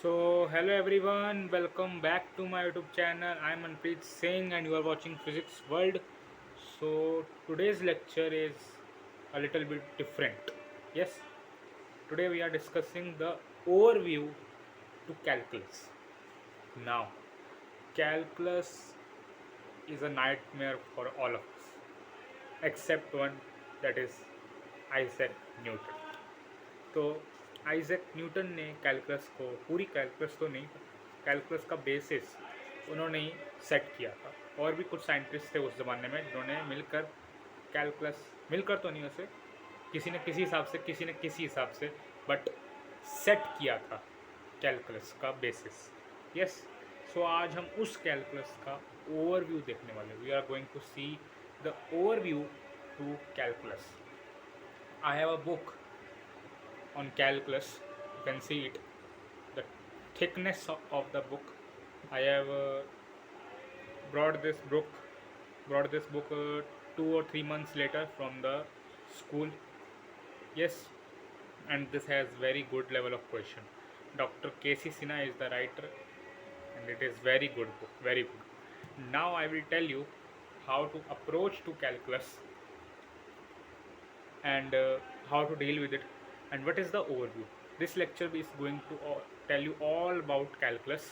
Hello everyone, welcome back to my YouTube channel. I am Manpreet Singh and you are watching Physics World. Today's lecture is a little bit different. Yes, today we are discussing the overview to calculus. Now, calculus is a nightmare for all of us, except one, that is Isaac Newton. तो Isaac Newton ने calculus को, पूरी calculus तो नहीं, calculus का basis उन्होंने ही set किया था। और भी कुछ साइंटिस्ट थे उस ज़माने में जिन्होंने मिलकर कैलकुलस, मिलकर तो नहीं वैसे, किसी ने किसी हिसाब से, किसी ने किसी हिसाब से, बट सेट किया था कैलकुलस का बेसिस। यस, सो आज हम उस कैलकुलस का ओवरव्यू देखने वाले। We are going to see the overview to calculus. I have a book on calculus. You can see it, the thickness of the book. I have brought this book brought this book 2 or 3 months later from the school. Yes, and this has very good level of question. Dr. K.C. Sinha is the writer and it is very good book, very good. Now I will tell you how to approach to calculus and how to deal with it and what is the overview. This lecture is going to tell you all about calculus,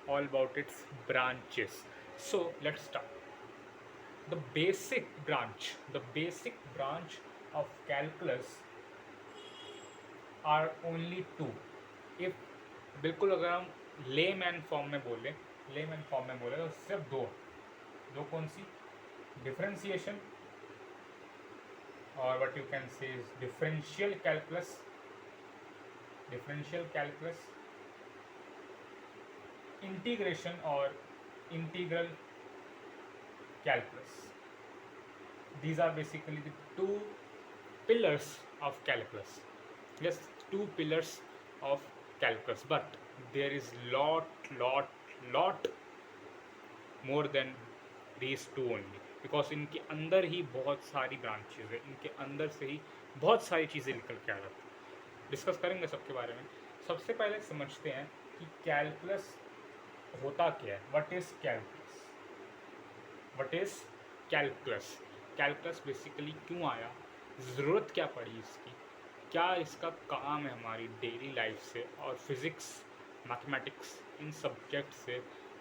all about its branches. So let's start. The basic branch of calculus are only two. If बिल्कुल अगर हम layman form में बोले तो सिर्फ दो। दो कौन सी? Differentiation, or what you can say is differential calculus, integration or integral calculus. These are basically the two pillars of calculus. Yes, two pillars of calculus, but there is lot more than these two only, because इनके अंदर ही बहुत सारी branches है, इनके अंदर से ही बहुत सारी चीज़ें निकल के आ जाती हैं। डिस्कस करेंगे सबके बारे में। सबसे पहले समझते हैं कि कैलकुलस होता क्या है। What is calculus? Calculus basically क्यों आया, ज़रूरत क्या पड़ी इसकी, क्या इसका काम है हमारी डेली लाइफ से, और फिज़िक्स, मैथमेटिक्स, इन सब्जेक्ट से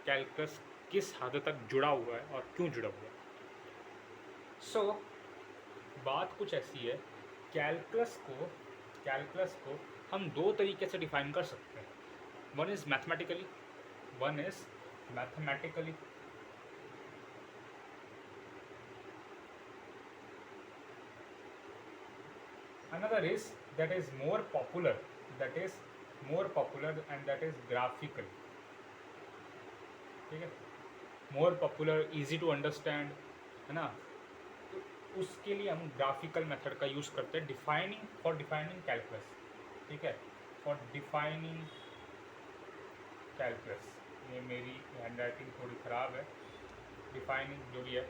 कैलकुलस किस हद तक जुड़ा हुआ है और क्यों जुड़ा हुआ है। सो बात कुछ ऐसी है, कैलकुलस को हम दो तरीके से डिफाइन कर सकते हैं। One is mathematically, another is that is more popular and that is graphical. ठीक है, more popular, easy to understand, है ना। तो उसके लिए हम ग्राफिकल मेथड का यूज़ करते हैं फॉर डिफाइनिंग कैलकुलस। ठीक है, फॉर डिफाइनिंग कैलकुलस। ये मेरी हैंड राइटिंग थोड़ी ख़राब है, डिफाइनिंग जो भी है।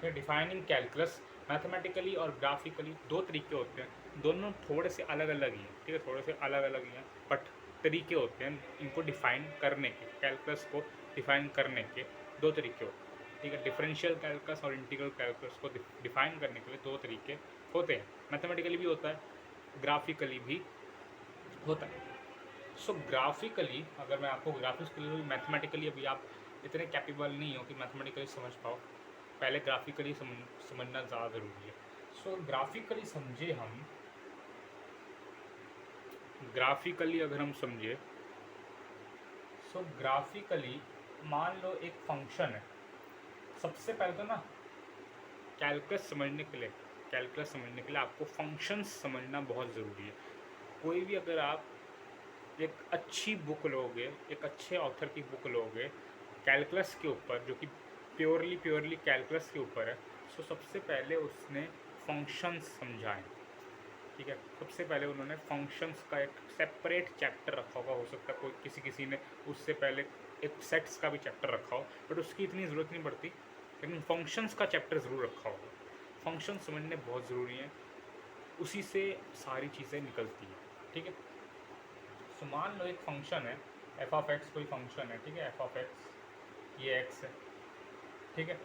फिर डिफाइनिंग कैलकुलस मैथमेटिकली और ग्राफिकली दो तरीके होते हैं, दोनों थोड़े से अलग अलग ही हैं। ठीक है, थोड़े से अलग अलग ही हैं, बट तरीके होते हैं इनको डिफाइन करने के। कैलकुलस को डिफाइन करने के दो तरीके होते हैं। ठीक है, डिफरेंशियल कैलकुलस और इंटीग्रल कैलकुलस को डिफाइन करने के लिए दो तरीके होते हैं। मैथमेटिकली भी होता है, ग्राफिकली भी होता है। सो ग्राफिकली, अगर मैं आपको ग्राफिकली, मैथमेटिकली अभी आप इतने कैपेबल नहीं हो कि मैथमेटिकली समझ पाओ, पहले ग्राफिकली समझना ज़्यादा ज़रूरी है। सो ग्राफिकली समझे हम, ग्राफिकली अगर हम समझे, सो ग्राफिकली मान लो एक फंक्शन है। सबसे पहले तो ना कैलकुलस समझने के लिए आपको फंक्शंस समझना बहुत ज़रूरी है। कोई भी, अगर आप एक अच्छी बुक लोगे, एक अच्छे ऑथर की बुक लोगे कैलकुलस के ऊपर, जो कि प्योरली कैलकुलस के ऊपर है, सो सबसे पहले उसने फंक्शंस समझाएं। ठीक है, सबसे पहले उन्होंने फंक्शंस का एक सेपरेट चैप्टर रखा होगा। हो सकता है कोई किसी ने उससे पहले एक सेट्स का भी चैप्टर रखा हो, बट उसकी इतनी ज़रूरत नहीं पड़ती, लेकिन फंक्शंस का चैप्टर ज़रूर रखा होगा। फंक्शन समझने बहुत ज़रूरी हैं, उसी से सारी चीज़ें निकलती हैं। ठीक है, सो मान लो एक फंक्शन है, एफ ऑफ एक्स कोई फंक्शन है, ठीक है, एफ ऑफ एक्स ये एक्स है, ठीक है।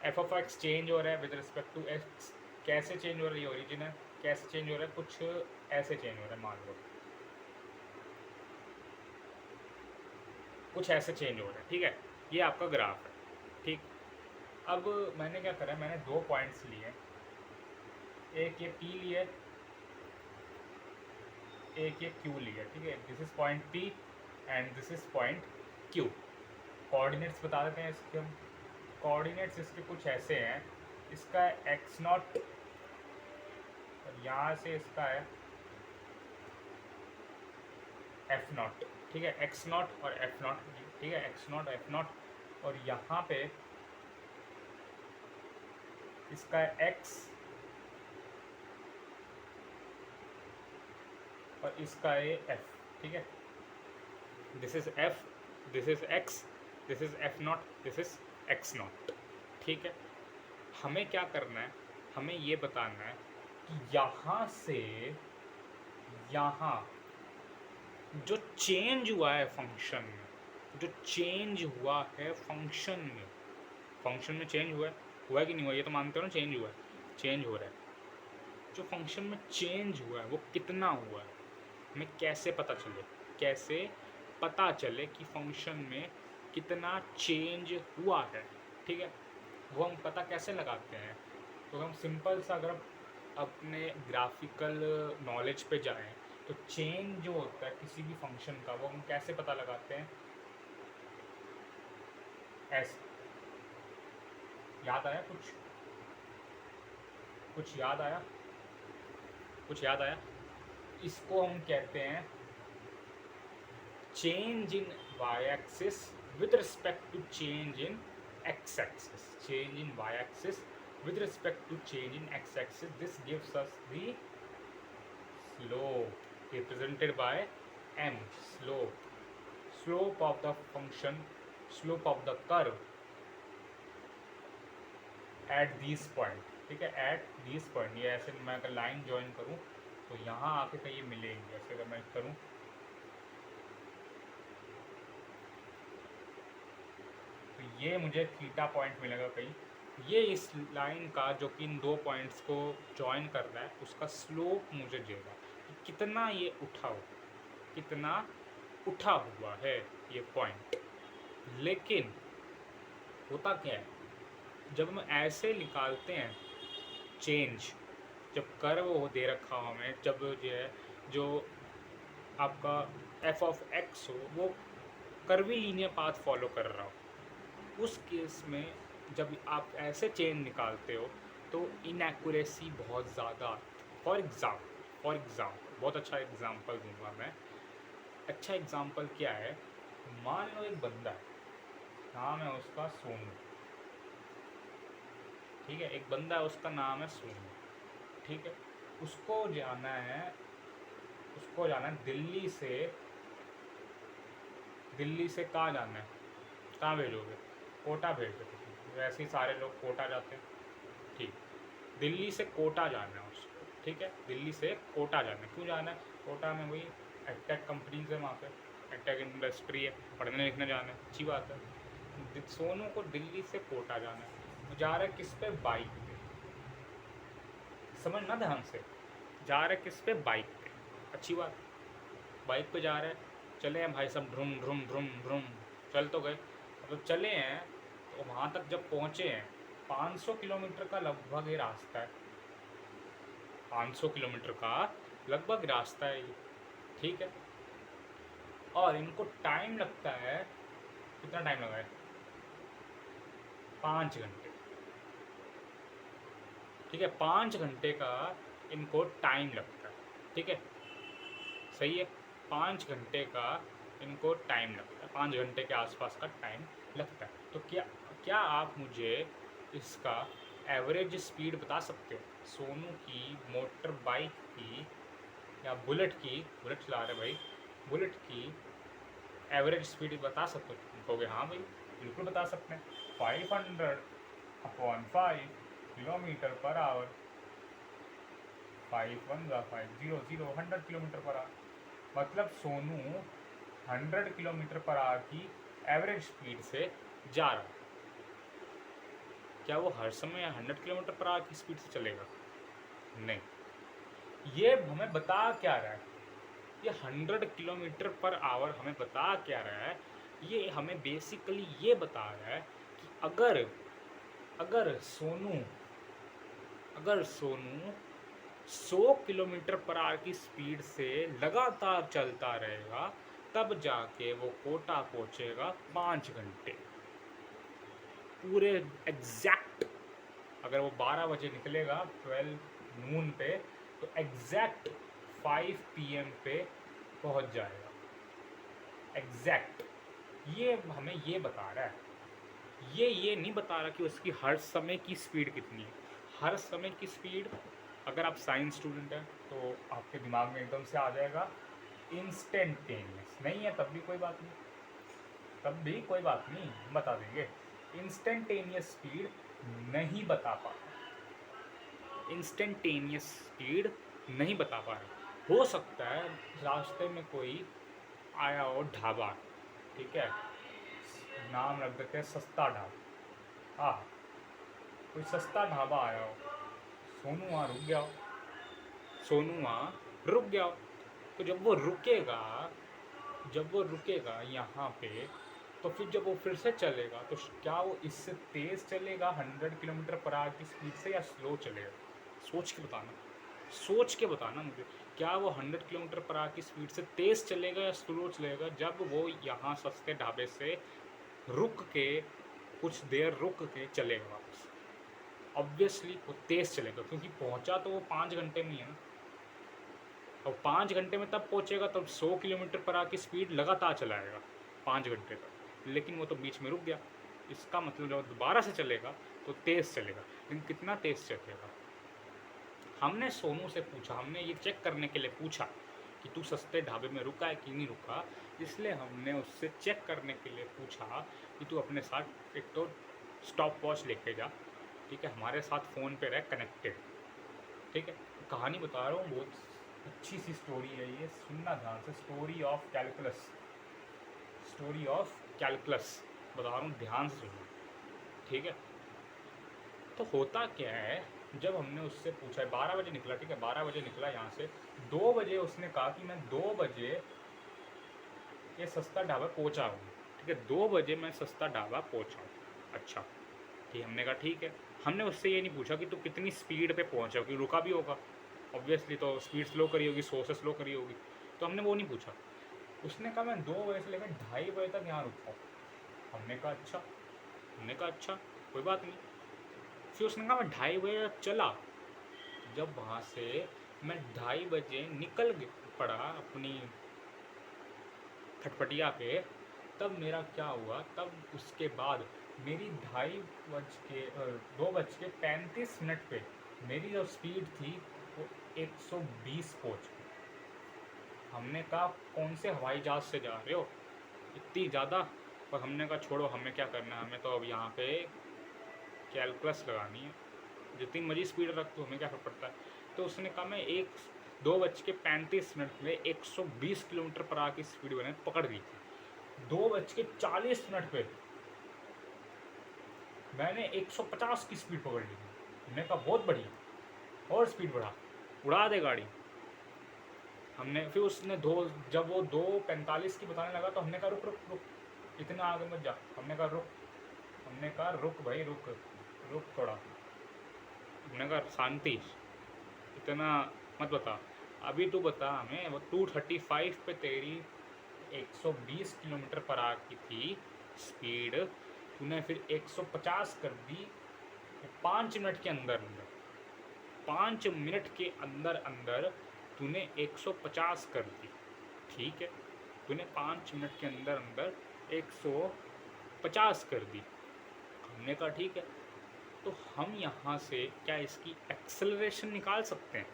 एफ ऑफ एक्स चेंज हो रहा है विद रिस्पेक्ट टू एक्स। कैसे चेंज हो रहा है, ये ओरिजिन है। कैसे चेंज हो रहा है, कुछ ऐसे चेंज हो रहा है, मान लो कुछ ऐसे चेंज हो रहा है, ठीक है। ये आपका ग्राफ है, ठीक। अब मैंने क्या करा है, मैंने दो पॉइंट्स लिए, एक ये पी लिए, एक ये क्यू लिया, ठीक है। This is point P and this is point Q. Coordinates बता देते हैं इसके हम। कोऑर्डिनेट्स इसके कुछ ऐसे हैं, इसका एक्स नॉट और यहाँ से इसका है एफ नॉट, ठीक है, एक्स नॉट और एफ नॉट, ठीक है, एक्स नॉट एफ नॉट। और यहाँ पे इसका है एक्स और इसका है एफ, ठीक है। This is F, this is x, this is F not, this is x not, ठीक है। हमें क्या करना है, हमें ये बताना है कि यहाँ से यहाँ जो चेंज हुआ है फंक्शन में, जो चेंज हुआ है फंक्शन में, फंक्शन में चेंज हुआ है कि नहीं हुआ, ये तो मानते हो ना, चेंज हुआ है, चेंज हो रहा है। जो फंक्शन में चेंज हुआ है वो कितना हुआ है, हमें कैसे पता चले, कैसे पता चले कि फंक्शन में कितना चेंज हुआ है, ठीक है। वो हम पता कैसे लगाते हैं, तो हम सिंपल सा अगर अपने ग्राफिकल नॉलेज पे जाएं तो चेंज जो होता है किसी भी फंक्शन का वो हम कैसे पता लगाते हैं, ऐसे। याद आया कुछ, कुछ याद आया, कुछ याद आया। इसको हम कहते हैं change in y axis with respect to change in x axis, change in y axis with respect to change in x-axis. This gives us the slope represented by m, slope, slope of the function, slope of the curve at these point, ठीक है, at these point। ये ऐसे मैं अगर line join करूँ तो यहाँ आके कहीं मिलेंगे, ऐसे अगर मैं करूँ तो ये मुझे थीटा पॉइंट मिलेगा कहीं। ये इस लाइन का जो कि इन दो पॉइंट्स को जॉइन कर रहा है उसका स्लोप मुझे देगा कि कितना ये उठा हो, कितना उठा हुआ है ये पॉइंट। लेकिन होता क्या है, जब हम ऐसे निकालते हैं चेंज, जब कर्व हो दे रखा हो हमें, जब जो है जो आपका एफ ऑफ एक्स हो वो कर्वी लीनियर पाथ फॉलो कर रहा हो, उस केस में जब आप ऐसे चेन निकालते हो तो इनएक्यूरेसी बहुत ज़्यादा। फॉर एग्ज़ाम्पल बहुत अच्छा एग्ज़ाम्पल दूंगा मैं। अच्छा एग्ज़ाम्पल क्या है, मान लो एक बंदा है, नाम है उसका सोनू, ठीक है, एक बंदा है उसका नाम है सोनू, ठीक है। उसको जाना है, उसको जाना है दिल्ली से कहाँ जाना है, कहाँ भेजोगे, कोटा भेज दो, वैसे ही सारे लोग कोटा जाते हैं, ठीक। दिल्ली से कोटा जाना है उसको, ठीक है, दिल्ली से कोटा जाना है। क्यों जाना है, कोटा में वही एडटेक कंपनीज है, वहाँ पे एडटेक इंडस्ट्री है, पढ़ने लिखने जाना है, अच्छी बात है। सोनू को दिल्ली से कोटा जाना है, जा रहा है किस पे, बाइक पे, समझना ध्यान से, जा रहा है किस पे, बाइक पे, अच्छी बात, बाइक पे जा रहा है। चले हैं भाई सब ड्रुम ड्रुम ड्रुम ड्रुम, चल तो गए, मतलब चले हैं तो वहाँ तक जब पहुँचे हैं 500 किलोमीटर का लगभग ये रास्ता है, 500 किलोमीटर का लगभग रास्ता है ये, ठीक है। और इनको टाइम लगता है, कितना टाइम लगा है, 5 घंटे, ठीक है, 5 घंटे का इनको टाइम लगता है, ठीक है, सही है। 5 घंटे का इनको टाइम लगता है, 5 घंटे के आसपास का टाइम लगता है। तो क्या क्या आप मुझे इसका एवरेज स्पीड बता सकते हो, सोनू की मोटर बाइक की या बुलेट की, बुलेट चला रहे भाई, बुलेट की एवरेज स्पीड बता सकते हो? कहोगे हाँ भाई बिल्कुल बता सकते हैं, 500/5 kilometre per hour, 5 1 5 0 0 100 kilometre per hour. मतलब सोनू 100 किलोमीटर पर आवर की एवरेज स्पीड से जा रहा है, क्या वो हर समय 100 किलोमीटर पर आवर की स्पीड से चलेगा? नहीं। ये हमें बता क्या रहा है? ये 100 किलोमीटर पर आवर हमें बता क्या रहा है? ये हमें बेसिकली ये बता रहा है कि अगर सोनू 100 किलोमीटर पर आवर की स्पीड से लगातार चलता रहेगा, तब जाके वो कोटा पहुंचेगा 5 घंटे पूरे एग्जैक्ट। अगर वो 12 बजे निकलेगा 12 नून पे, तो एग्जैक्ट 5 PM पे पहुंच जाएगा। एग्जैक्ट ये हमें ये बता रहा है। ये नहीं बता रहा कि उसकी हर समय की स्पीड कितनी है। हर समय की स्पीड, अगर आप साइंस स्टूडेंट हैं तो आपके दिमाग में एकदम से आ जाएगा इंस्टेंटेनियस। नहीं है तब भी कोई बात नहीं, बता देंगे। इंस्टेंटेनियस स्पीड नहीं बता पा रहा, इंस्टेंटेनियस स्पीड नहीं बता पा रहा। हो सकता है रास्ते में कोई आया हो ढाबा, ठीक है, नाम रख देते हैं सस्ता ढाबा। हाँ, कोई सस्ता ढाबा आया हो, सोनू वहाँ रुक गया हो। तो जब वो रुकेगा यहाँ पे, तो फिर जब वो फिर से चलेगा तो क्या वो इससे तेज़ चलेगा 100 किलोमीटर पर आवर की स्पीड से, या स्लो चलेगा? सोच के बताना मुझे। क्या वो 100 किलोमीटर पर आवर की स्पीड से तेज़ चलेगा या स्लो चलेगा जब वो यहाँ सस्ते ढाबे से रुक के कुछ देर रुक के चलेगा वापस? ऑब्वियसली वो तेज़ चलेगा, क्योंकि पहुँचा तो वो 5 घंटे में ही है ना। और 5 घंटे में तब पहुँचेगा तब 100 किलोमीटर पर आवर की स्पीड लगातार चलाएगा 5 घंटे तक। लेकिन वो तो बीच में रुक गया। इसका मतलब जब दोबारा से चलेगा तो तेज़ चलेगा, लेकिन कितना तेज़ चलेगा? हमने सोनू से पूछा, हमने ये चेक करने के लिए पूछा कि तू सस्ते ढाबे में रुका है कि नहीं रुका, इसलिए हमने उससे चेक करने के लिए पूछा कि तू अपने साथ एक तो स्टॉप वॉच लेके जा, ठीक है, हमारे साथ फ़ोन पे रह कनेक्टेड, ठीक है। कहानी बता रहा हूँ, बहुत अच्छी सी स्टोरी है ये, सुनना ध्यान से। स्टोरी ऑफ कैलकुलस बता रहा हूँ, ध्यान से सुनना, ठीक है। तो होता क्या है, जब हमने उससे पूछा, 12 बजे निकला, ठीक है, 12 बजे निकला यहाँ से, 2 बजे उसने कहा कि मैं 2 बजे ये सस्ता ढाबा पहुँचा हूँ, ठीक है, 2 बजे मैं सस्ता ढाबा पहुँचा हूँ। अच्छा, ठीक, हमने कहा ठीक है। हमने उससे ये नहीं पूछा कि तू कितनी स्पीड पे पहुँचा, कि रुका भी होगा ऑब्वियसली, तो स्पीड स्लो करी होगी, 100 से स्लो करी होगी, तो हमने वो नहीं पूछा। उसने कहा मैं 2 बजे से लेकर 2:30 बजे तक यहाँ रुका हूँ। हमने कहा अच्छा, कोई बात नहीं। फिर उसने कहा मैं 2:30 बजे तक चला। जब वहाँ से मैं 2:30 बजे निकल पड़ा अपनी खटपटिया पे, तब मेरा क्या हुआ, तब उसके बाद मेरी 2:35 पे मेरी जो स्पीड थी वो 120 पहुँच गई। हमने कहा कौन से हवाई जहाज़ से जा रहे हो इतनी ज़्यादा? और हमने कहा छोड़ो, हमें क्या करना है, हमें तो अब यहाँ पे कैलकुलस लगानी है, जितनी मर्जी स्पीड रख तो हमें क्या फर्क पड़ता है। तो उसने कहा मैं 2:35 में 120 किलोमीटर पर आवर की स्पीड मैंने पकड़ ली थी। 2:40 पे मैंने 150 की स्पीड पकड़ ली थी। हमने कहा बहुत बढ़िया, और स्पीड बढ़ा, उड़ा दे गाड़ी। हमने फिर उसने जब वो 2:45 की बताने लगा तो हमने कहा रुक, इतना आगे मत जा। हमने कहा रुक भाई, रुक थोड़ा। हमने कहा शांति, इतना मत बता, अभी तू बता हमें। वो 2:35 पे तेरी 120 किलोमीटर पर आवर की थी स्पीड, तूने फिर 150 कर दी 5 मिनट के अंदर 5 मिनट के अंदर तूने 150 कर दी, ठीक है, तूने 5 मिनट के अंदर 150 कर दी। हमने कहा ठीक है, तो हम यहाँ से क्या इसकी एक्सेलरेशन निकाल सकते हैं?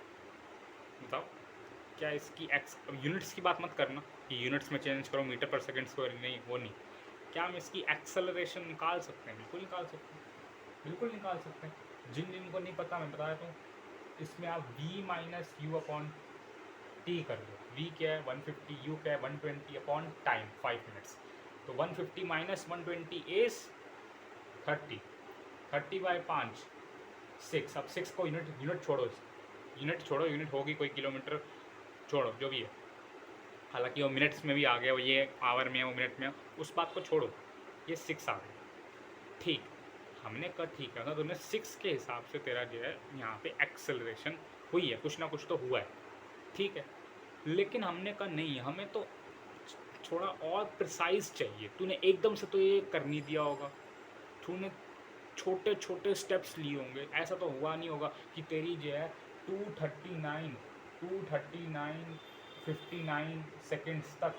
बताओ, क्या इसकी यूनिट्स की बात मत करना कि यूनिट्स में चेंज करो, मीटर पर सेकेंड स्क्वायर, नहीं, वो नहीं। क्या हम इसकी एक्सेलरेशन निकाल सकते हैं? बिल्कुल निकाल सकते हैं। जिन को नहीं पता मैं बता देता हूँ, इसमें आप v - u/t कर दो। v क्या है 150, u क्या है 120 अपॉन टाइम 5 मिनट्स। तो 150 माइनस 120 इज 30, 30 बाई 5 6। अब 6 को यूनिट छोड़ो, यूनिट होगी कोई किलोमीटर, छोड़ो जो भी है, हालांकि वो मिनट्स में भी आ गया, वो ये आवर में है, वो मिनट में है, उस बात को छोड़ो, ये 6 आ गया। ठीक, हमने कहा ठीक है ना, तुमने 6 के हिसाब से तेरा जो है यहाँ पे एक्सेलरेशन हुई है, कुछ ना कुछ तो हुआ है, ठीक है। लेकिन हमने कहा नहीं, हमें तो थोड़ा और प्रिसाइज चाहिए। तूने एकदम से तो ये कर नहीं दिया होगा, तूने छोटे छोटे स्टेप्स लिए होंगे। ऐसा तो हुआ नहीं होगा कि तेरी जो है 239 59 सेकेंड्स तक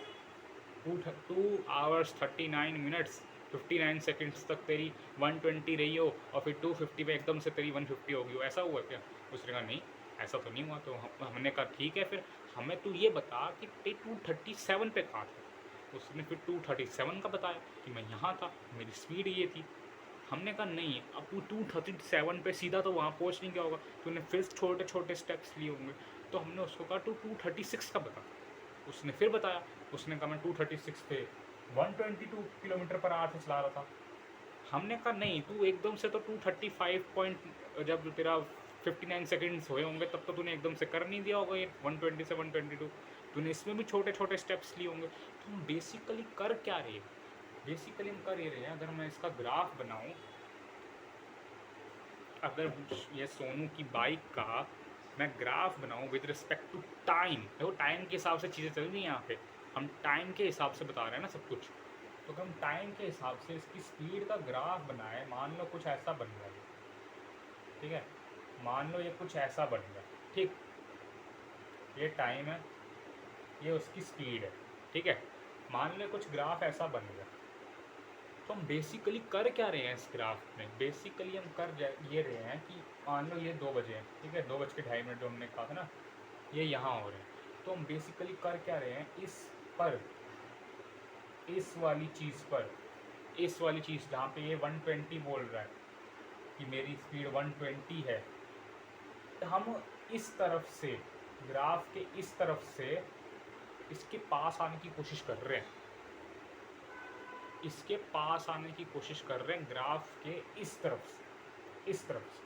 2 आवर्स 39 मिनट्स 59 सेकेंड्स तक तेरी 120 रही हो और फिर 250 पे एकदम से तेरी 150 होगी हो। ऐसा हुआ क्या? उसने कहा नहीं, ऐसा तो नहीं हुआ। तो हमने कहा ठीक है, फिर हमें तू ये बता कि तेरी 237 पे कहाँ था। उसने फिर 237 का बताया कि मैं यहाँ था, मेरी स्पीड ये थी। हमने कहा नहीं, अब तू 237 पे सीधा तो वहाँ पहुँच नहीं गया होगा, तूने फिर छोटे छोटे स्टेप्स लिए होंगे। तो हमने उसको कहा तू 236 का बता। उसने फिर बताया, उसने कहा मैं 236 पे 122 किलोमीटर पर आवर से चला रहा था। हमने कहा नहीं, तू एकदम से तो 235 पॉइंट, जब तेरा 59 सेकेंड्स हुए होंगे तब तो तूने एकदम से कर नहीं दिया होगा ये 120 से 122। तूने इसमें भी छोटे छोटे स्टेप्स लिए होंगे। तो हम बेसिकली कर क्या रहे हैं? बेसिकली हम कर ये रहे हैं, अगर मैं इसका ग्राफ बनाऊं, अगर ये सोनू की बाइक का मैं ग्राफ बनाऊं विद रिस्पेक्ट टू टाइम, देखो टाइम के हिसाब से चीज़ें चल रही हैं यहाँ पे, हम टाइम के हिसाब से बता रहे हैं ना सब कुछ। तो अगर हम टाइम के हिसाब से इसकी स्पीड का ग्राफ बनाए, मान लो कुछ ऐसा बन गया, ठीक है, मान लो ये कुछ ऐसा बन गया, ठीक, ये टाइम है, ये उसकी स्पीड है, ठीक है, मान लो कुछ ग्राफ ऐसा बन गया। तो हम बेसिकली कर क्या रहे हैं इस ग्राफ में? बेसिकली हम कर ये रहे हैं कि मान लो ये 2 बजे हैं, ठीक है, 2:02 जो हमने कहा था ना, ये यहाँ हो रहे हैं। तो हम बेसिकली कर क्या रहे हैं इस पर, इस वाली चीज़ पर, इस वाली चीज़ जहाँ पे ये 120 बोल रहा है कि मेरी स्पीड 120 है, तो हम इस तरफ से, ग्राफ के इस तरफ से इसके पास आने की कोशिश कर रहे हैं, इसके पास आने की कोशिश कर रहे हैं ग्राफ के इस तरफ से, इस तरफ से।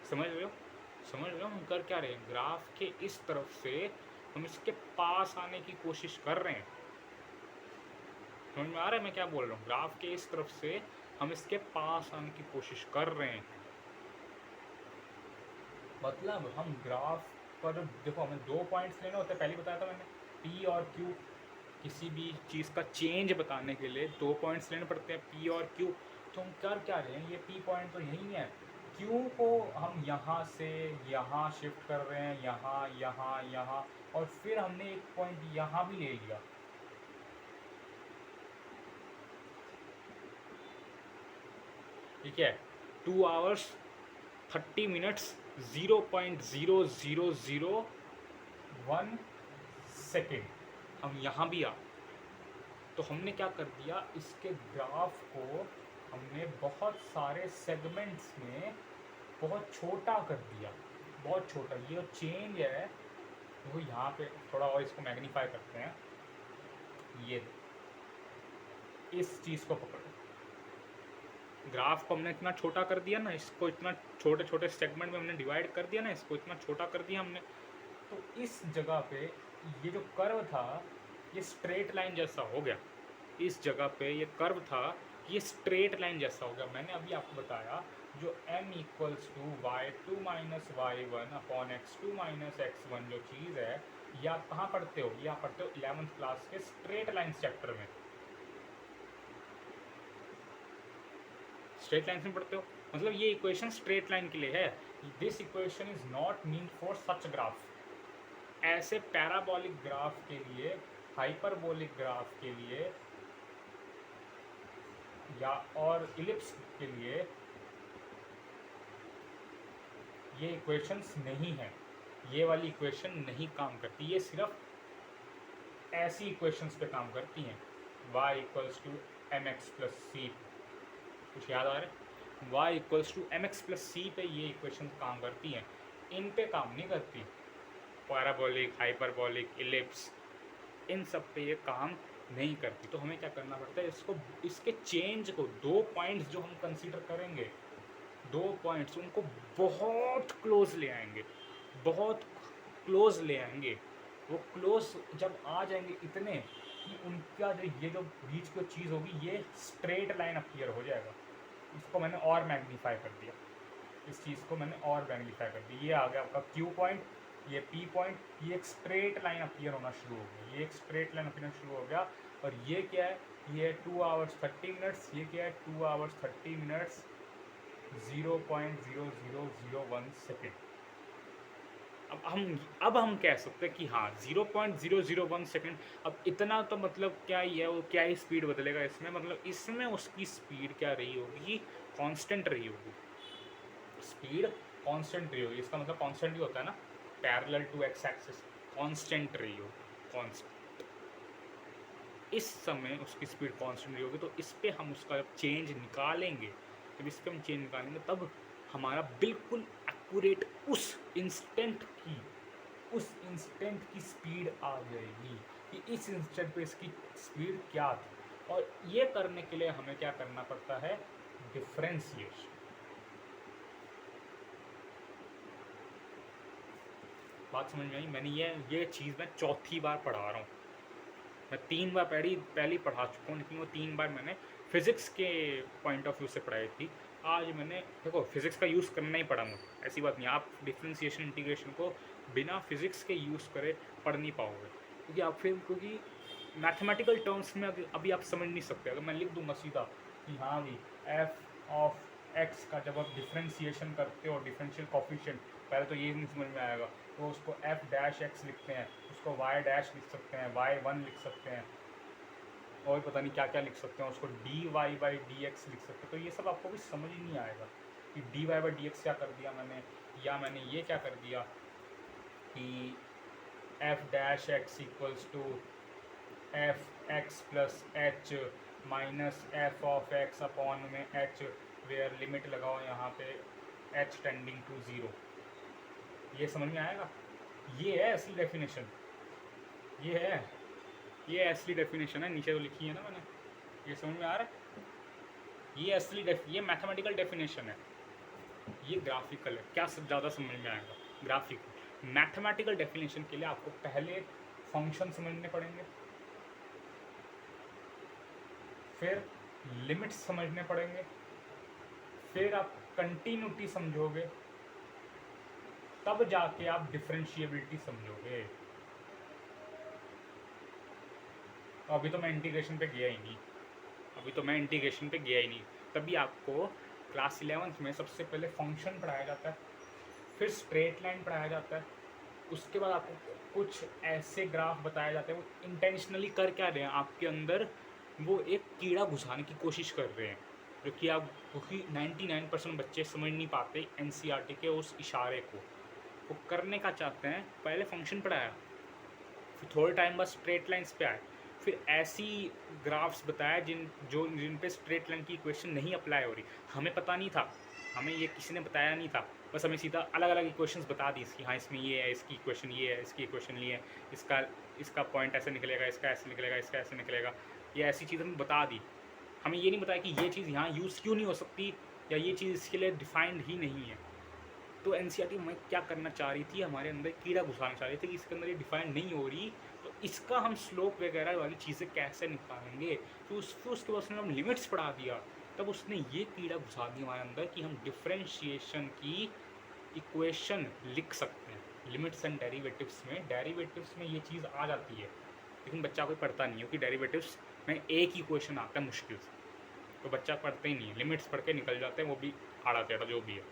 समझ रहे हो? समझ रहे हो हम कर क्या रहे हैं? ग्राफ के इस तरफ से हम इसके पास आने की कोशिश कर रहे हैं। समझ में आ रहा है मैं क्या बोल रहा हूँ? ग्राफ के इस तरफ से हम इसके पास आने की कोशिश कर रहे हैं। मतलब हम ग्राफ पर देखो, हमें 2 पॉइंट्स लेने होते हैं, पहले बताया था मैंने, पी और क्यू। किसी भी चीज़ का चेंज बताने के लिए 2 पॉइंट्स लेने पड़ते हैं, पी और क्यू। तो हम कर क्या रहे हैं, ये पी पॉइंट तो यही है, क्यू को हम यहाँ से यहाँ शिफ्ट कर रहे हैं, यहाँ यहाँ यहाँ, और फिर हमने एक पॉइंट यहाँ भी ले लिया। ठीक है, 2 आवर्स 30 मिनट्स 0.0001 सेकेंड, हम यहाँ भी आ। तो हमने क्या कर दिया, इसके ग्राफ को हमने बहुत सारे सेगमेंट्स में बहुत छोटा कर दिया, बहुत छोटा। ये चेंज है, तो यहाँ पे थोड़ा और इसको मैग्नीफाई करते हैं। ये इस चीज़ को पकड़ो, ग्राफ को हमने इतना छोटा कर दिया ना, इसको इतना छोटे छोटे सेगमेंट में हमने डिवाइड कर दिया ना, इसको इतना छोटा कर दिया हमने। तो इस जगह पे ये जो कर्व था ये स्ट्रेट लाइन जैसा हो गया। इस जगह पे ये कर्व था, ये स्ट्रेट लाइन जैसा हो गया। मैंने अभी आपको बताया जो m equals to y2 minus y1 upon x2 minus x1 जो चीज़ है, ये आप कहाँ पढ़ते हो? ये आप पढ़ते हो 11th क्लास के स्ट्रेट लाइन चैप्टर में, स्ट्रेट लाइन में पढ़ते हो। मतलब ये इक्वेशन स्ट्रेट लाइन के लिए है। This equation is not mean for such graph. ऐसे पैराबोलिक ग्राफ के लिए, हाइपरबोलिक ग्राफ के लिए या और इलिप्स के लिए ये इक्वेशंस नहीं है, ये वाली इक्वेशन नहीं काम करती। ये सिर्फ ऐसी इक्वेशंस पे काम करती हैं, y equals to M X plus C. कुछ याद आ रहा है? y equals to M X plus C पे ये इक्वेशन काम करती हैं, इन पे काम नहीं करती। पैराबोलिक, हाइपरबोलिक, इलिप्स, इन सब पे ये काम नहीं करती। तो हमें क्या करना पड़ता है, इसको इसके चेंज को, 2 पॉइंट्स जो हम कंसीडर करेंगे, 2 पॉइंट्स उनको बहुत क्लोज ले आएंगे, बहुत क्लोज ले आएंगे। वो क्लोज जब आ जाएंगे इतने कि उनका जो ये जो बीच की चीज़ होगी ये स्ट्रेट लाइन अपीयर हो जाएगा। इसको मैंने और मैग्नीफाई कर दिया, इस चीज़ को मैंने और मैग्नीफाई कर दिया। ये आ गया आपका Q पॉइंट, ये P पॉइंट, ये एक स्ट्रेट लाइन अपीयर होना शुरू हो गया, ये एक स्ट्रेट लाइन अपीयर शुरू हो गया। और ये क्या है, ये 2 आवर्स 30 मिनट्स, ये क्या है 2 आवर्स 30 मिनट्स 0.0001 सेकेंड। अब हम कह सकते हैं कि हाँ 0.001 सेकेंड। अब इतना तो मतलब क्या ही है, वो क्या ही स्पीड बदलेगा इसमें, मतलब इसमें उसकी स्पीड क्या रही होगी, कांस्टेंट रही होगी, स्पीड कांस्टेंट रही होगी। इसका मतलब कांस्टेंट ही होता है ना, parallel to x axis, constant रही होगी, कांस्टेंट। इस समय उसकी स्पीड कांस्टेंट रही होगी। तो इस पर हम उसका जब चेंज निकालेंगे, जब इस पर हम चेंज निकालेंगे तब हमारा बिल्कुल एक्यूरेट उस इंस्टेंट की स्पीड आ जाएगी कि इस इंस्टेंट पे इसकी स्पीड क्या थी। और ये करने के लिए हमें क्या करना पड़ता है, डिफरेंशिएशन। बात समझ में आई? मैंने ये चीज़ मैं चौथी बार पढ़ा रहा हूँ। मैं 3 बार पहले पढ़ा चुका हूँ, लेकिन वो 3 बार मैंने फिज़िक्स के पॉइंट ऑफ व्यू से पढ़ाई थी। आज मैंने, देखो फिज़िक्स का यूज़ करना ही पड़ा मुझे, ऐसी बात नहीं। आप डिफरेंशिएशन इंटीग्रेशन को बिना फिज़िक्स के यूज़ करे पढ़ नहीं पाओगे, क्योंकि मैथमेटिकल टर्म्स में अभी आप समझ नहीं सकते। अगर मैं लिख दूंगा सीधा कि हाँ भी एफ ऑफ एक्स का जब आप डिफरेंशिएशन करते हो, डिफरेंशियल कोफिशिएंट, पहले तो ये नहीं समझ में आएगा, तो उसको एफ डैश एक्स लिखते हैं, उसको वाई डैश लिख सकते हैं, वाई वन लिख सकते हैं, और पता नहीं क्या क्या लिख सकते हैं, उसको d y by d x लिख सकते हैं। तो ये सब आपको भी समझ ही नहीं आएगा कि d y by d x क्या कर दिया मैंने, या मैंने ये क्या कर दिया कि f dash x equals to f x plus h minus f of x upon में एच, वेयर लिमिट लगाओ यहाँ पे एच टेंडिंग टू 0। ये समझ में आएगा? ये है असली डेफिनेशन, ये असली डेफिनेशन है, नीचे तो लिखी है ना मैंने। ये समझ में आ रहा है? ये मैथमेटिकल डेफिनेशन है, ये ग्राफिकल है। क्या सब ज़्यादा समझ में आएगा? ग्राफिकल। मैथमेटिकल डेफिनेशन के लिए आपको पहले फंक्शन समझने पड़ेंगे, फिर लिमिट्स समझने पड़ेंगे, फिर आप कंटिन्यूटी समझोगे, तब जाके आप डिफरेंशिएबिलिटी समझोगे। अभी तो मैं इंटीग्रेशन पे गया ही नहीं, तभी आपको क्लास 11th में सबसे पहले फंक्शन पढ़ाया जाता है, फिर स्ट्रेट लाइन पढ़ाया जाता है, उसके बाद आपको कुछ ऐसे ग्राफ बताए जाते हैं। वो इंटेंशनली कर क्या रहे हैं आपके अंदर, वो एक कीड़ा घुसाने की कोशिश कर रहे हैं, जो कि क्योंकि 99% बच्चे समझ नहीं पाते एनसीईआरटी के उस इशारे को। वो करने का चाहते हैं, पहले फंक्शन पढ़ाया, फिर थोड़े टाइम बाद स्ट्रेट लाइंस पे आए, फिर ऐसी ग्राफ्स बताया जिन पे स्ट्रेट लाइन की इक्वेशन नहीं अप्लाई हो रही। हमें पता नहीं था, हमें ये किसी ने बताया नहीं था, बस हमें सीधा अलग अलग इक्वेशंस बता दी इसकी, हाँ इसमें ये है, इसकी इक्वेशन ये है, इसकी इक्वेशन ये है, इसका पॉइंट ऐसे निकलेगा, इसका ऐसे निकलेगा, इसका ऐसे निकलेगा। ये ऐसी चीज़ हमें बता दी। हमें ये नहीं बताया कि ये चीज़ यहाँ यूज़ क्यों नहीं हो सकती, या ये चीज़ इसके लिए डिफाइंड ही नहीं है। तो एनसीईआरटी में क्या करना चाह रही थी, हमारे अंदर कीड़ा घुसाना चाह रही थी कि इसके अंदर ये डिफाइंड नहीं हो रही, तो इसका हम स्लोप वगैरह वाली चीज़ें कैसे निकालेंगे। तो उसके बाद उसने हम लिमिट्स पढ़ा दिया, तब उसने ये कीड़ा घुसा दिया हमारे अंदर कि हम डिफरेंशिएशन की इक्वेशन लिख सकते हैं। लिमिट्स एंड डेरिवेटिव्स में ये चीज़ आ जाती है, लेकिन बच्चा कोई पढ़ता नहीं है, क्योंकि डेरिवेटिव्स में एक ही इक्वेशन आता है मुश्किल से, तो बच्चा पढ़ते ही नहीं है, लिमिट्स पढ़ के निकल जाते हैं, वो भी आड़ा टेढ़ा जो भी है।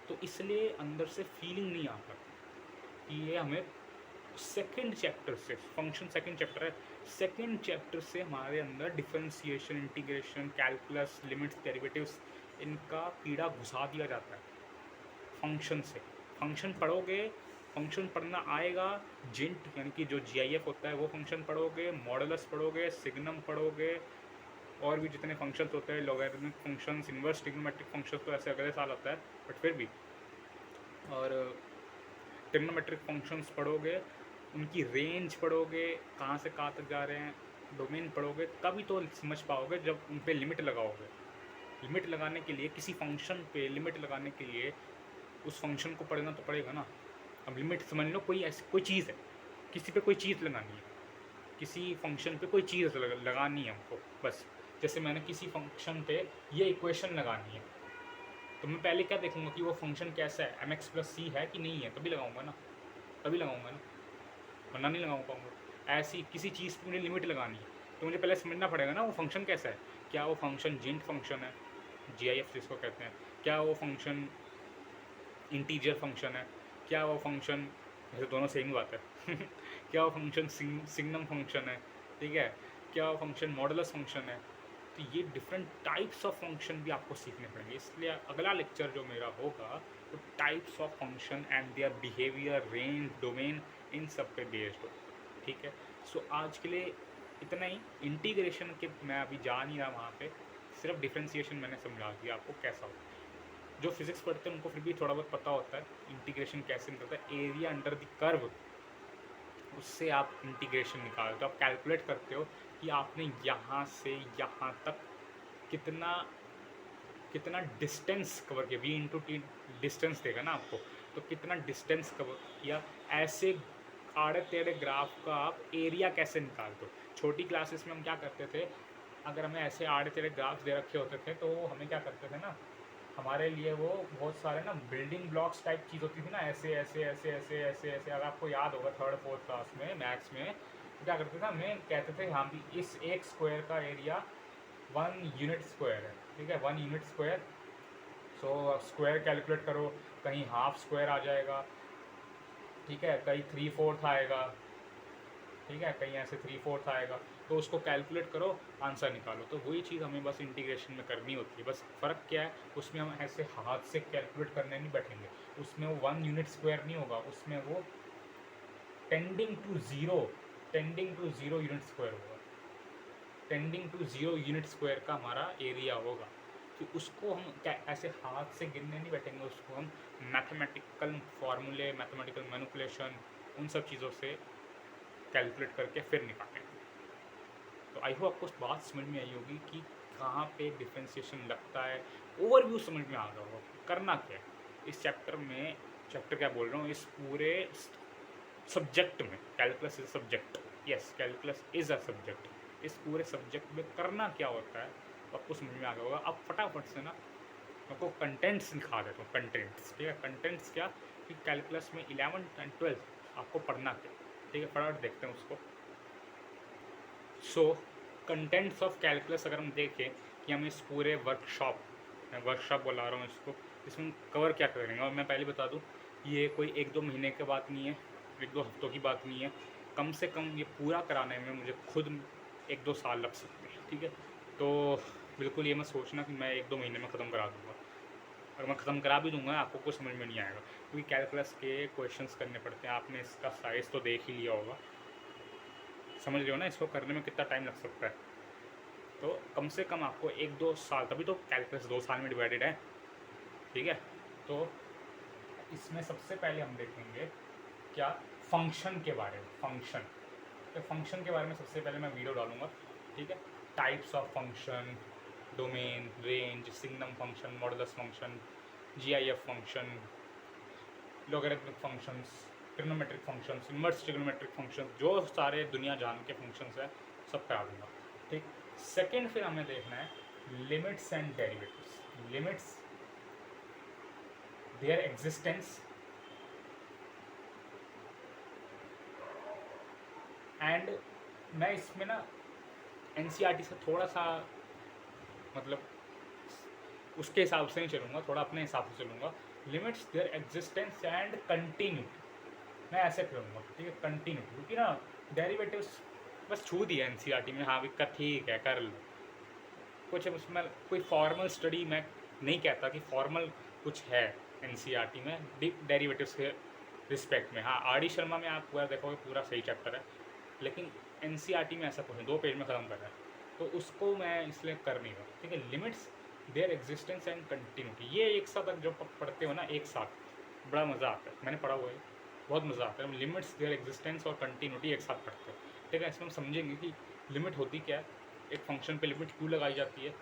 तो इसलिए अंदर से फीलिंग नहीं आता कि ये हमें सेकंड चैप्टर से, फंक्शन सेकंड चैप्टर है, सेकंड चैप्टर से हमारे अंदर differentiation, integration, calculus, limits, derivatives, इनका कीड़ा घुसा दिया जाता है फंक्शन से। फंक्शन पढ़ोगे, फंक्शन पढ़ना आएगा, जिंट यानी कि जो जीआईएफ होता है वो फंक्शन पढ़ोगे, मॉडुलस पढ़ोगे, सिग्नम पढ़ोगे, और भी जितने फंक्शंस होते हैं, logarithmic functions, inverse trigonometric functions, तो ऐसे अगले साल आता है, बट फिर भी। और ट्रिग्नोमेट्रिक फंक्शंस पढ़ोगे, उनकी रेंज पढ़ोगे, कहाँ से कहाँ तक जा रहे हैं, डोमेन पढ़ोगे, तभी तो समझ पाओगे जब उन पे लिमिट लगाओगे। लिमिट लगाने के लिए, किसी फंक्शन पे लिमिट लगाने के लिए उस फंक्शन को पढ़ना तो पड़ेगा ना। अब लिमिट समझ लो, कोई ऐसी कोई चीज़ है, किसी पे कोई चीज़ लगानी है, किसी फंक्शन पे कोई चीज़ लगानी है हमको, बस जैसे मैंने किसी फंक्शन पे ये इक्वेशन लगानी है, तो मैं पहले क्या देखूंगा कि वो फंक्शन कैसा है, mx+c है कि नहीं है, तभी लगाऊंगा ना, वरना नहीं लगा पाऊंगा। ऐसी किसी चीज़ पे मुझे लिमिट लगानी है तो मुझे पहले समझना पड़ेगा ना वो फंक्शन कैसा है। क्या वो फंक्शन जिंट फंक्शन है, GIF जिसको कहते हैं, क्या वो फंक्शन इंटीजर फंक्शन है, क्या वो फंक्शन, वैसे दोनों सेम बात है क्या वो फंक्शन सिग्नम फंक्शन है, ठीक है, क्या वो फंक्शन मॉडुलस फंक्शन है। तो ये डिफरेंट टाइप्स ऑफ फंक्शन भी आपको सीखने पड़ेंगे, इसलिए अगला लेक्चर जो मेरा होगा तो types of function and their behaviour, range, domain, इन सब पे बेस्ड हो, ठीक है। सो आज के लिए इतना ही। इंटीग्रेशन के मैं अभी जा नहीं रहा वहाँ पे, सिर्फ डिफ्रेंसिएशन मैंने समझा दिया आपको कैसा होता है। जो फिजिक्स पढ़ते हैं उनको फिर भी थोड़ा बहुत पता होता है इंटीग्रेशन कैसे निकलता है। एरिया अंडर द कर्व, उससे आप इंटीग्रेशन निकालते हो, आप कैलकुलेट करते हो कि आपने यहाँ से यहाँ तक कितना कितना डिस्टेंस कवर किया, V/T डिस्टेंस देगा ना आपको, तो कितना डिस्टेंस कवर किया। ऐसे आड़े टेढ़े ग्राफ का आप एरिया कैसे निकालते हो। छोटी क्लासेस में हम क्या करते थे, अगर हमें ऐसे आड़े टेढ़े ग्राफ दे रखे होते थे तो हमें क्या करते थे ना, हमारे लिए वो बहुत सारे ना बिल्डिंग ब्लॉक्स टाइप चीज़ होती थी ना, ऐसे ऐसे ऐसे ऐसे ऐसे ऐसे। अगर आपको याद होगा 3rd 4th क्लास में मैथ्स में, तो क्या करते थे, हमें कहते थे हाँ भी इस एक स्क्वायर का एरिया 1 यूनिट स्क्वायर है, ठीक है, 1 unit square. So square calculate करो, कहीं हाफ स्क्वायर आ जाएगा, ठीक है, कहीं 3/4 आएगा, ठीक है, कहीं ऐसे 3/4 आएगा, तो उसको कैलकुलेट करो, आंसर निकालो। तो वही चीज़ हमें बस इंटीग्रेशन में करनी होती है। बस फ़र्क क्या है, उसमें हम ऐसे हाथ से कैलकुलेट करने नहीं बैठेंगे, उसमें वो 1 यूनिट स्क्वायर नहीं होगा, उसमें वो tending to zero unit square होगा, टेंडिंग टू 0 यूनिट स्क्वायर का हमारा एरिया होगा। तो उसको हम क्या ऐसे हाथ से गिनने नहीं बैठेंगे, उसको हम मैथमेटिकल फार्मूले, मैथमेटिकल मैनिपुलेशन, उन सब चीज़ों से कैलकुलेट करके फिर निकालेंगे। तो आई होप आपको बात समझ में आई होगी कि कहाँ पे डिफ्रेंशिएशन लगता है, ओवरव्यू समझ में आ गया होगा करना क्या है इस चैप्टर में। चैप्टर क्या बोल रहा हूँ, इस पूरे सब्जेक्ट में, calculus is a subject, yes calculus is a subject, इस पूरे सब्जेक्ट में करना क्या होता है आपको समझ में आ गया होगा। अब फटाफट से ना आपको कंटेंट्स दिखा देता हूँ, कंटेंट्स, ठीक है। कंटेंट्स क्या कि कैलकुलस में 11th and 12th आपको पढ़ना क्या, ठीक है, फटाफट देखते हैं उसको। सो कंटेंट्स ऑफ कैलकुलस अगर हम देखें कि हम इस पूरे वर्कशॉप, मैं वर्कशॉप बुला रहा हूँ इसको, इसमें कवर क्या करेंगे। और मैं पहले बता दूँ, ये कोई 1-2 महीने की बात नहीं है, 1-2 हफ्तों की बात नहीं है, कम से कम ये पूरा कराने में मुझे खुद 1-2 साल लग सकते हैं, ठीक है। तो बिल्कुल ये मत सोचना कि मैं 1-2 महीने में ख़त्म करा दूँगा। अगर मैं ख़त्म करा भी दूँगा आपको कुछ समझ में नहीं आएगा, क्योंकि कैलकुलस के क्वेश्चंस करने पड़ते हैं। आपने इसका साइज़ तो देख ही लिया होगा, समझ रहे हो ना इसको करने में कितना टाइम लग सकता है। तो कम से कम आपको 1-2 साल, तभी तो कैलकुलस 2 साल में डिवाइडेड है, ठीक है। तो इसमें सबसे पहले हम देखेंगे क्या, फंक्शन के बारे में। फंक्शन, तो फंक्शन के बारे में सबसे पहले मैं वीडियो डालूंगा, ठीक है। Types of function, domain, range, signum function, modulus function, GIF function, logarithmic functions, trigonometric functions, inverse trigonometric functions, जो सारे दुनिया जान के फंक्शंस है सब करा दूंगा, ठीक। सेकेंड फिर हमें देखना है limits and derivatives, limits, there existence and, मैं इसमें ना NCERT से थोड़ा सा मतलब उसके हिसाब से नहीं चलूँगा, थोड़ा अपने हिसाब से चलूँगा। Limits, there existence and continuity, मैं ऐसे करूँगा, ठीक है, कंटिन्यूटी, क्योंकि ना डेरिवेटिव्स बस छू दिया NCERT में, हाँ विक्का ठीक है कर लो कुछ, उसमें कोई फॉर्मल स्टडी मैं नहीं कहता कि फॉर्मल कुछ है NCERT में डेरिवेटिव्स के रिस्पेक्ट में। हाँ RD शर्मा में आप पूरा देखोगे, पूरा सही चैप्टर है, लेकिन NCERT में ऐसा कुछ नहीं, 2 पेज में ख़त्म कर रहा है, तो उसको मैं इसलिए कर नहीं रहा, ठीक है। Limits, there existence and continuity, ये एक साथ जब पढ़ते हो ना एक साथ, बड़ा मज़ा आता है, मैंने पढ़ा हुआ है, बहुत मज़ा आता है। हम लिमिट्स, देयर एग्जिस्टेंस और कंटिन्यूटी एक साथ पढ़ते हैं, ठीक है। इसमें हम समझेंगे कि लिमिट होती क्या है, एक फंक्शन पे लिमिट क्यों लगाई जाती है,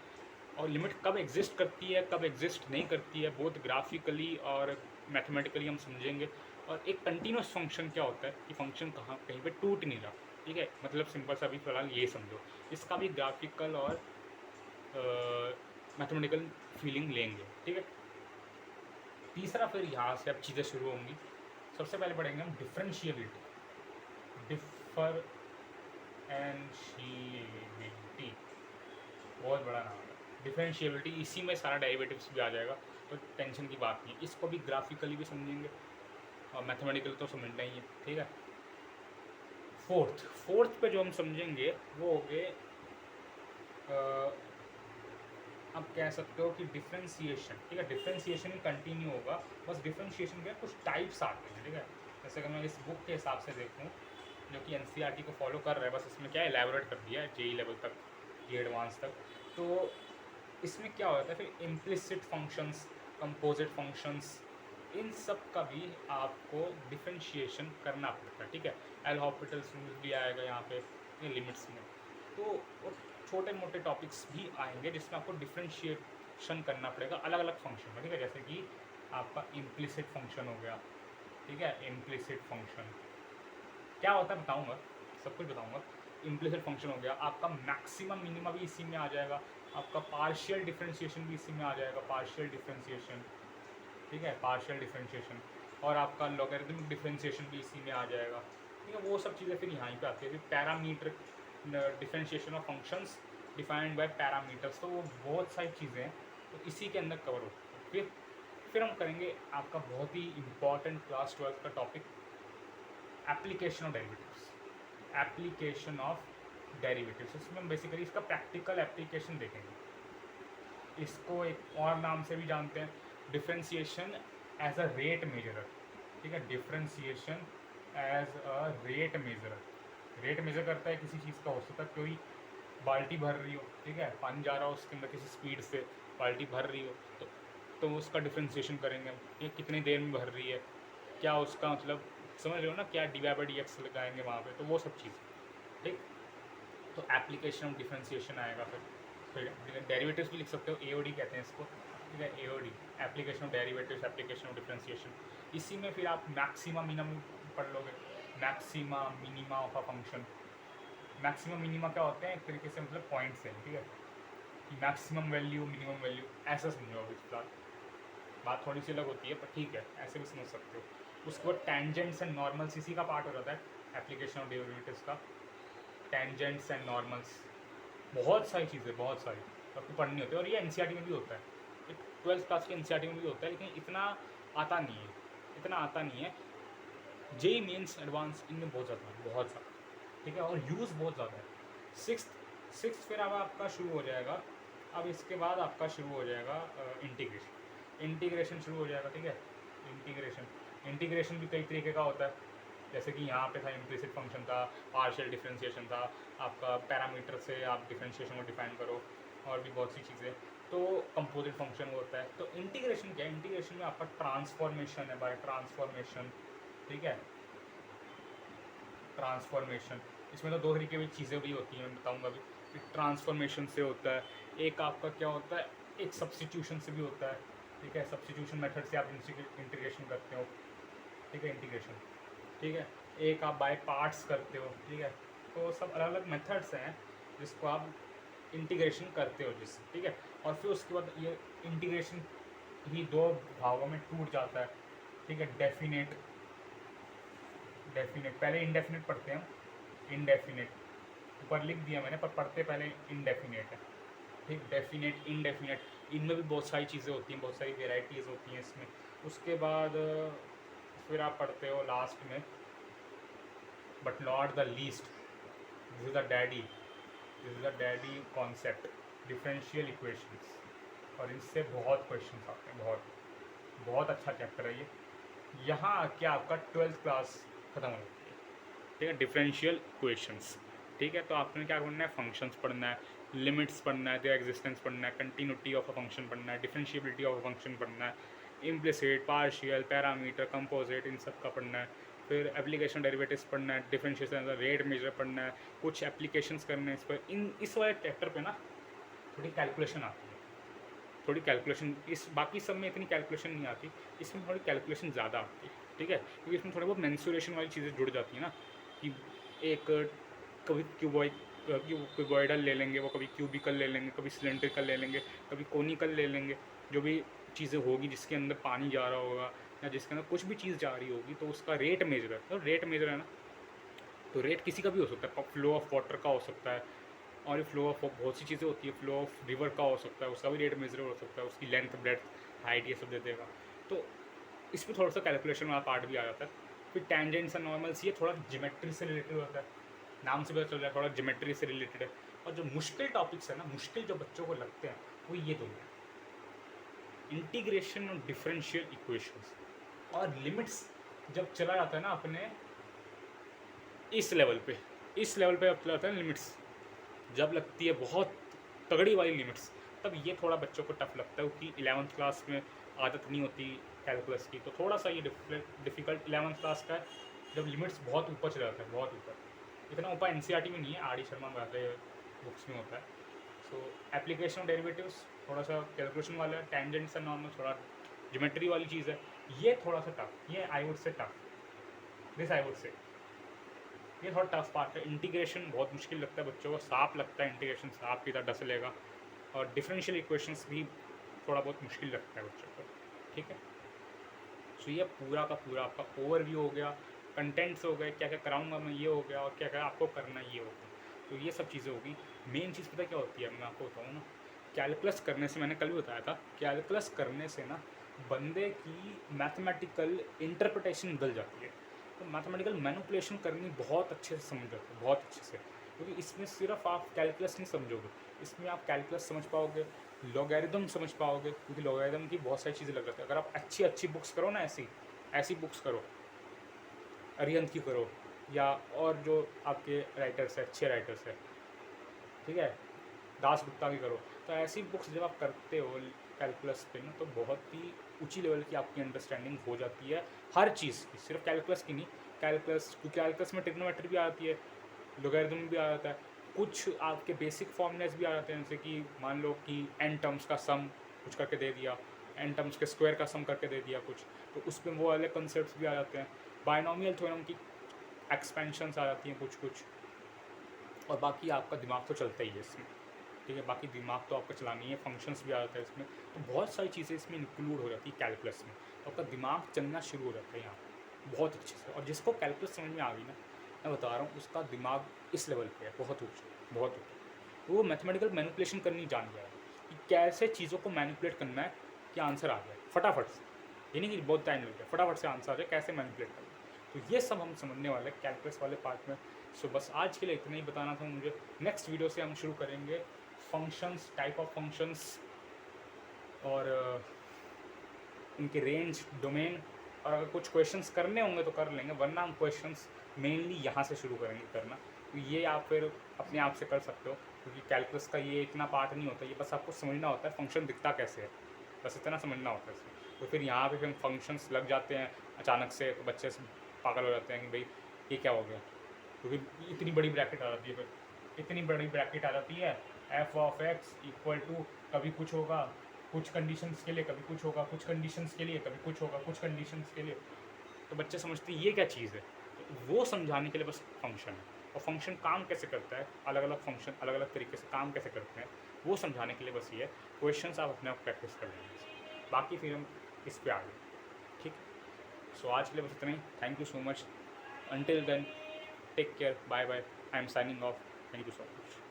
और लिमिट कब एग्जिस्ट करती है, कब एग्जिस्ट नहीं करती है, बोथ ग्राफिकली और मैथमेटिकली हम समझेंगे। और एक कंटिन्यूस फंक्शन क्या होता है कि फंक्शन कहाँ कहीं पे टूट नहीं रहा, ठीक है। मतलब सिंपल सा अभी फिलहाल ये समझो, इसका भी ग्राफिकल और मैथमेटिकल फीलिंग लेंगे, ठीक है। तीसरा फिर यहाँ से अब चीज़ें शुरू होंगी। सबसे पहले पढ़ेंगे हम डिफरेंशिएबिलिटी। डिफरेंशिएबिलिटी बहुत बड़ा नाम है। डिफरेंशिएबिलिटी, इसी में सारा डेरिवेटिव्स भी आ जाएगा, तो टेंशन की बात नहीं। इसको भी ग्राफिकली भी समझेंगे और मैथमेटिकली तो समझना ही है, ठीक है। फोर्थ पे जो हम समझेंगे वो हो गए, आप कह सकते हो कि डिफ्रेंसिएशन, ठीक है। डिफ्रेंसिएशन ही कंटिन्यू होगा, बस डिफ्रेंसिएशन के कुछ टाइप्स आते हैं, ठीक है। जैसे अगर मैं इस बुक के हिसाब से देखूँ जो कि एनसीईआरटी को फॉलो कर रहा है, बस इसमें क्या एलैबोरेट कर दिया है जेई लेवल तक, ये एडवांस तक। तो इसमें क्या होता है फिर, इम्प्लिसिट फंक्शंस, कंपोजिट फंक्शंस, इन सब का भी आपको डिफ्रेंशिएशन करना पड़ता है, ठीक है। एल हॉस्पिटल्स रूल भी आएगा यहाँ पे लिमिट्स में। तो और छोटे मोटे टॉपिक्स भी आएंगे जिसमें आपको डिफ्रेंशिएशन करना पड़ेगा अलग अलग फंक्शन में, ठीक है। जैसे कि आपका इम्प्लिसिट फंक्शन हो गया, ठीक है। इम्प्लिसिट फंक्शन क्या होता है बताऊंगा, सब कुछ बताऊंगा। इम्प्लिसिट फंक्शन हो गया, आपका मैक्सिमम मिनिमा भी इसी में आ जाएगा, आपका पार्शियल डिफ्रेंशिएशन भी इसी में आ जाएगा, पार्शियल डिफ्रेंशिएशन, ठीक है, पार्शियल डिफ्रेंशिएशन। और आपका लॉगरिथमिक डिफ्रेंशिएशन भी इसी में आ जाएगा, ठीक है। वो सब चीज़ें फिर यहाँ पे आती है। फिर parameter differentiation of functions defined by parameters, तो वो बहुत सारी चीज़ें हैं, तो इसी के अंदर कवर होती है। फिर हम करेंगे आपका बहुत ही इंपॉर्टेंट क्लास 12 का topic, application of derivatives. Application of derivatives, इसमें हम बेसिकली इसका प्रैक्टिकल एप्लीकेशन देखेंगे। इसको एक और नाम से भी जानते हैं, differentiation as a rate measurer, ठीक है। Differentiation as a rate measurer, rate measure करता है किसी चीज़ का, हो सकता है कोई बाल्टी भर रही हो, ठीक है, पानी जा रहा हो उसके अंदर किसी स्पीड से, बाल्टी भर रही हो, तो उसका डिफ्रेंसिएशन करेंगे हम, ये कितनी देर में भर रही है, क्या उसका मतलब, समझ रहे हो ना, क्या डी/डी एक्स लगाएंगे वहाँ पे, तो वो सब चीज़, ठीक। तो एप्लीकेशन ऑफ डिफ्रेंसिएशन आएगा। फिर डेरिवेटिव्स भी लिख सकते हो, एओडी कहते हैं इसको, ठीक है। AOD, application of derivatives, application of differentiation. इसी में फिर आप मैक्सिमा मिनिमम पढ़ लोगे, maxima minima of a function. Maximum minima क्या होते हैं, एक तरीके से मतलब पॉइंट्स हैं, ठीक है, कि मैक्सिमम वैल्यू, मिनिमम वैल्यू, ऐसा समझो अभी फिलहाल। बात थोड़ी सी अलग होती है पर ठीक है, ऐसे भी समझ सकते हो। उसके बाद टेंजेंट्स एंड नॉर्मल्स, इसी का पार्ट हो जाता है एप्लीकेशन ऑफ डेरिवेटिव्स का। टेंजेंट्स एंड नॉर्मल्स, बहुत सारी चीज़ें, बहुत सारी आपको पढ़नी होती है, और ये एनसीईआरटी में भी होता है, 12th क्लास के एनसीईआरटी में भी होता है, लेकिन इतना आता नहीं है, इतना आता नहीं है। जेई मेंस एडवांस इनमें बहुत ज़्यादा, बहुत ज़्यादा, ठीक है, और यूज़ बहुत ज़्यादा है। सिक्स्थ फिर अब आपका शुरू हो जाएगा, अब इसके बाद आपका शुरू हो जाएगा इंटीग्रेशन शुरू हो जाएगा, ठीक है। इंटीग्रेशन भी कई तरीके का होता है, जैसे कि यहाँ पे था इम्प्लिसिट फंक्शन था, पार्शियल डिफरेंशिएशन था, आपका पैरामीटर से आप डिफरेंशिएशन को डिफाइन करो, और भी बहुत सी चीज़ें। तो कंपोजिट फंक्शन होता है। तो इंटीग्रेशन क्या है, इंटीग्रेशन में आपका ट्रांसफॉर्मेशन है, बाय ट्रांसफॉर्मेशन, ठीक है, ट्रांसफॉर्मेशन। इसमें तो दो तरीके की चीज़ें भी होती हैं, मैं बताऊँगा अभी। ट्रांसफॉर्मेशन से होता है, एक आपका क्या होता है, एक सब्स्टिट्यूशन से भी होता है, ठीक है। सब्स्टिट्यूशन मेथड से आप इंटीग्रेशन करते हो, ठीक है, इंटीग्रेशन, ठीक है। एक आप बाय पार्ट्स करते हो, ठीक है। तो सब अलग अलग मेथड्स हैं जिसको आप इंटीग्रेशन करते हो जिससे, ठीक है। और फिर उसके बाद ये इंटीग्रेशन ही दो भागों में टूट जाता है, ठीक है। डेफिनेट, पहले इंडेफिनेट पढ़ते हैं हम, इंडेफिनेट ऊपर लिख दिया मैंने, पर पढ़ते पहले इंडेफिनेट है, ठीक। डेफिनेट, इंडेफिनेट, इनमें भी बहुत सारी चीज़ें होती हैं, बहुत सारी वेराइटीज़ होती हैं इसमें। उसके बाद फिर आप पढ़ते हो लास्ट में, but not the least, this is the daddy concept, differential equations, और इनसे बहुत क्वेश्चन आते हैं, बहुत बहुत अच्छा चैप्टर है ये। यहाँ क्या आपका 12th क्लास ख़त्म हो जाती है, ठीक है। डिफरेंशियल इक्वेशंस, ठीक है। तो आपने क्या करना है, फंक्शंस पढ़ना है, लिमिट्स पढ़ना है, देयर एग्जिस्टेंस पढ़ना है, कंटिन्यूटी ऑफ अ फंक्शन पढ़ना है, डिफरेंशिएबिलिटी ऑफ अ फंक्शन पढ़ना है, इम्प्लिसिट, पार्शियल, पैरामीटर, कंपोजिट, इन सब का पढ़ना है, फिर एप्लीकेशन डेरिवेटिव्स पढ़ना है, डिफरेंशिएशन रेट मेजर पढ़ना है, कुछ एप्लीकेशंस करने हैं इस पर। इस वाले चैप्टर पे ना थोड़ी कैलकुलेशन आती है, थोड़ी कैलकुलेशन। इस बाकी सब में इतनी कैलकुलेशन नहीं आती, इसमें थोड़ी कैलकुलेशन ज़्यादा आती है, ठीक है, क्योंकि इसमें थोड़ी बहुत मेंसुरेशन वाली चीज़ें जुड़ जाती हैं ना, कि एक कभी क्यूबॉइडल ले लेंगे, वो कभी क्यूबिकल ले लेंगे, कभी सिलेंड्रिकल ले लेंगे, कभी कोनिकल ले लेंगे। जो भी चीज़ें होगी जिसके अंदर पानी जा रहा होगा या जिसके अंदर कुछ भी चीज़ जा रही होगी, तो उसका रेट मेजर है। तो रेट मेजर है ना, तो रेट किसी का भी हो सकता है, फ्लो ऑफ वाटर का हो सकता है, और ये फ्लो ऑफ बहुत सी चीज़ें होती है, फ्लो ऑफ रिवर का हो सकता है, उसका भी रेट मेजर हो सकता है, उसकी लेंथ ब्रेड्थ हाइट ये सब दे देगा। तो इसमें थोड़ा सा कैलकुलेशन वाला पार्ट भी आ जाता है। फिर टेंजेंट्स एंड नॉर्मल्स, ये थोड़ा ज्योमेट्री से रिलेटेड होता है, नाम से पता चल रहा है थोड़ा ज्योमेट्री से रिलेटेड है। और जो मुश्किल टॉपिक्स है ना, मुश्किल जो बच्चों को लगते हैं, वो ये दो हैं, इंटीग्रेशन और डिफरेंशियल इक्वेशंस। और लिमिट्स जब चला जाता है ना अपने इस लेवल पे, इस लेवल पे अब चला जाता है लिमिट्स, जब लगती है बहुत तगड़ी वाली लिमिट्स, तब ये थोड़ा बच्चों को टफ लगता है, क्योंकि 11th क्लास में आदत नहीं होती कैलकुलस की, तो थोड़ा सा ये डिफ़िकल्ट 11th क्लास का है, जब लिमिट्स बहुत ऊपर चला जाता है, बहुत ऊपर। इतना ऊपर एनसीईआरटी में नहीं है, आर डी शर्मा वैसे बुक्स में होता है। सो एप्लीकेशन ऑफ डेरिवेटिव्स थोड़ा सा कैलकुलेशन वाला है, टेंजेंट्स एंड नॉर्मल थोड़ा ज्योमेट्री वाली चीज़ है, ये थोड़ा सा टफ, ये I would say tough, this I would say ये थोड़ा टफ पार्ट है। इंटीग्रेशन बहुत मुश्किल लगता है बच्चों को, सांप लगता है इंटीग्रेशन, सांप की तरह डसलेगा। और डिफरेंशियल इक्वेशंस भी थोड़ा बहुत मुश्किल लगता है बच्चों को, ठीक है। सो ये पूरा का पूरा आपका ओवरव्यू हो गया, कंटेंट्स हो गए, क्या क्या कराऊंगा मैं ये हो गया, और क्या क्या आपको करना ये हो गया। तो ये सब चीज़ें होगी। मेन चीज़ पता क्या होती है, मैं आपको बताऊँ ना, कैलकुलस करने से, मैंने कल भी बताया था, कैलकुलस करने से ना बंदे की मैथमेटिकल इंटरप्रिटेशन बदल जाती है। तो मैथमेटिकल मैनिपुलेशन करनी बहुत अच्छे से समझ जाते हैं, बहुत अच्छे से, क्योंकि इसमें सिर्फ आप कैलकुलस नहीं समझोगे, इसमें आप कैलकुलस समझ पाओगे, लॉगरिदम समझ पाओगे, क्योंकि लॉगरिदम की बहुत सारी चीज़ें लग जाती है। अगर आप अच्छी अच्छी बुक्स करो ना, ऐसी ऐसी बुक्स करो, अरिहंत की करो, या और जो आपके राइटर्स हैं, अच्छे राइटर्स हैं, ठीक है, दास गुप्ता की करो, तो ऐसी बुक्स जब आप करते हो कैलकुलस पे ना, तो बहुत ही ऊंची लेवल की आपकी अंडरस्टैंडिंग हो जाती है हर चीज़ की, सिर्फ कैलकुलस की नहीं। कैलकुलस, क्योंकि कैलकुलस में ट्रिग्नोमेट्री भी आती है, लोगरिथम भी आ जाता है, कुछ आपके बेसिक फॉर्मूलेस भी आ जाते हैं, जैसे कि मान लो कि एन टर्म्स का सम कुछ करके दे दिया, एन टर्म्स के स्क्वायर का सम करके दे दिया कुछ, तो उसमें वो वाले कंसेप्ट भी आ जाते हैं। बायनोमियल थ्योरम की एक्सपेंशंस आ जाती हैं कुछ कुछ, और बाकी आपका दिमाग तो चलता ही है इसमें, ठीक है, बाकी दिमाग तो आपका चलानी है, फंक्शंस भी आ जाता है इसमें, तो बहुत सारी चीज़ें इसमें इंक्लूड हो जाती है कैलकुलस में, तो आपका दिमाग चलना शुरू हो जाता है यहाँ बहुत अच्छे से। और जिसको कैलकुलस समझ में आ गई ना, मैं बता रहा हूँ, उसका दिमाग इस लेवल पे है, बहुत ऊँचे, बहुत ऊँचे। वो मैथमेटिकल मैनिपुलेशन करनी जान गया है कि कैसे चीज़ों को मैनिपुलेट करना है कि आंसर आ जाए फटाफट से, ये नहीं कि बहुत टाइम लग जाए, फटाफट से आंसर आ जाए, कैसे मैनिपुलेट करना है। तो ये सब हम समझने वाले हैं कैलकुलस वाले पार्ट में। सो बस आज के लिए इतना ही बताना था मुझे। नेक्स्ट वीडियो से हम शुरू करेंगे फंक्शंस, टाइप ऑफ फंक्शंस, और इनके रेंज, डोमेन, और अगर कुछ क्वेश्चंस करने होंगे तो कर लेंगे, वरना हम क्वेश्चंस मेनली यहाँ से शुरू करेंगे करना। तो ये आप फिर अपने आप से कर सकते हो, क्योंकि कैलकुलस का ये इतना पार्ट नहीं होता, ये बस आपको समझना होता है फंक्शन दिखता कैसे है, बस इतना समझना होता है इसमें। तो फिर यहाँ पे फिर फंक्शंस लग जाते हैं अचानक से, तो बच्चे पागल हो जाते हैं कि भाई ये क्या हो गया, क्योंकि इतनी बड़ी ब्रैकेट आ जाती है, फिर इतनी बड़ी ब्रैकेट आ जाती है, f of x equal to, कभी कुछ होगा कुछ कंडीशंस के लिए, कभी कुछ होगा कुछ कंडीशंस के लिए, कभी कुछ होगा कुछ कंडीशंस के लिए, तो बच्चे समझते हैं ये क्या चीज़ है। तो वो समझाने के लिए बस फंक्शन है, और फंक्शन काम कैसे करता है, अलग अलग फंक्शन अलग अलग तरीके से काम कैसे करते हैं, वो समझाने के लिए बस ये क्वेश्चंस आप अपने आप प्रैक्टिस कर लेंगे, बाकी फिर हम इस पर आ गए, ठीक है। सो आज के लिए बस इतना ही, thank you so much, until then take care, bye bye, I am signing off, thank you so much.